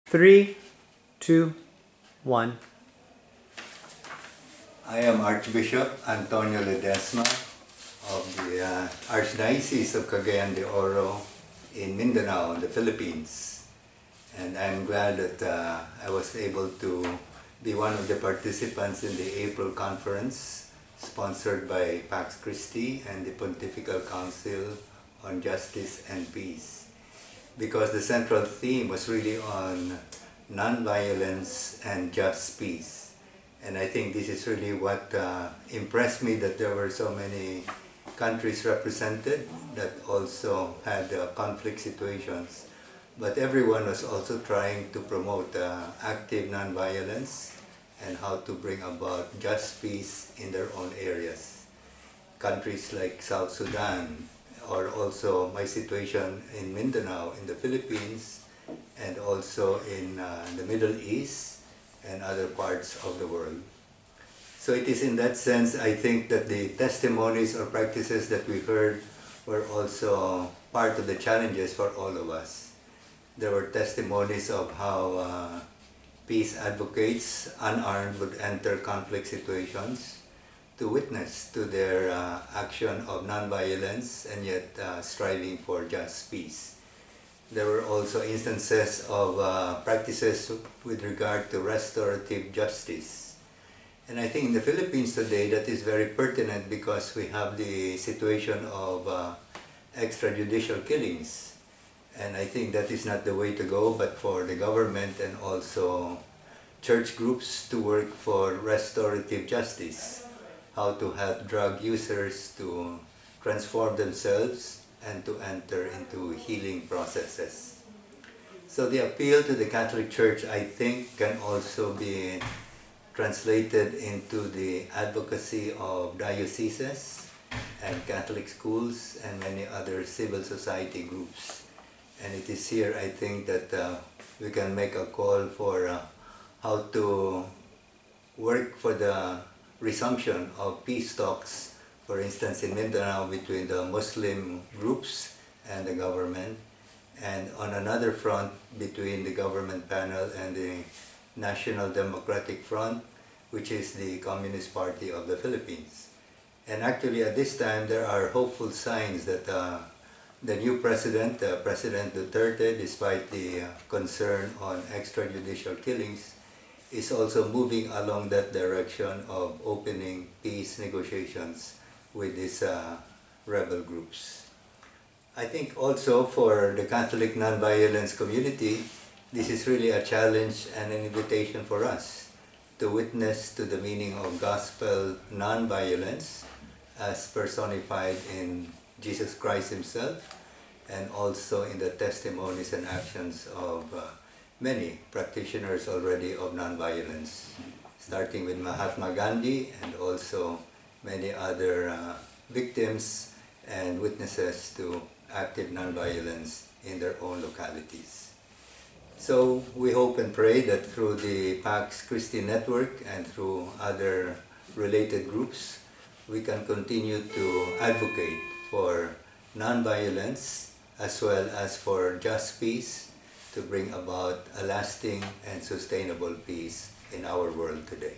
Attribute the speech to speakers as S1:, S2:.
S1: Three, two, one.
S2: I am Archbishop Antonio Ledesma of the Archdiocese of Cagayan de Oro in Mindanao, in the Philippines. And I'm glad that I was able to be one of the participants in the April conference sponsored by Pax Christi and the Pontifical Council on Justice and Peace. Because the central theme was really on non-violence and just peace. And I think this is really what impressed me, that there were so many countries represented that also had conflict situations. But everyone was also trying to promote active non-violence and how to bring about just peace in their own areas. Countries like South Sudan, or also my situation in Mindanao in the Philippines, and also in the Middle East and other parts of the world. So it is in that sense, I think, that the testimonies or practices that we heard were also part of the challenges for all of us. There were testimonies of how peace advocates, unarmed, would enter conflict situations to witness to their action of non-violence and yet striving for just peace. There were also instances of practices with regard to restorative justice. And I think in the Philippines today that is very pertinent because we have the situation of extrajudicial killings. And I think that is not the way to go, but for the government and also church groups to work for restorative justice. How to help drug users to transform themselves and to enter into healing processes. So the appeal to the Catholic Church, I think, can also be translated into the advocacy of dioceses and Catholic schools and many other civil society groups. And it is here, I think, that we can make a call for how to work for the resumption of peace talks, for instance in Mindanao, between the Muslim groups and the government, and on another front between the government panel and the National Democratic Front, which is the Communist Party of the Philippines. And actually at this time there are hopeful signs that the new president, President Duterte, despite the concern on extrajudicial killings, is also moving along that direction of opening peace negotiations with these rebel groups. I think also for the Catholic non-violence community, this is really a challenge and an invitation for us to witness to the meaning of gospel non-violence as personified in Jesus Christ himself, and also in the testimonies and actions of many practitioners already of nonviolence, starting with Mahatma Gandhi and also many other victims and witnesses to active nonviolence in their own localities. So we hope and pray that through the Pax Christi network and through other related groups, we can continue to advocate for nonviolence as well as for just peace, to bring about a lasting and sustainable peace in our world today.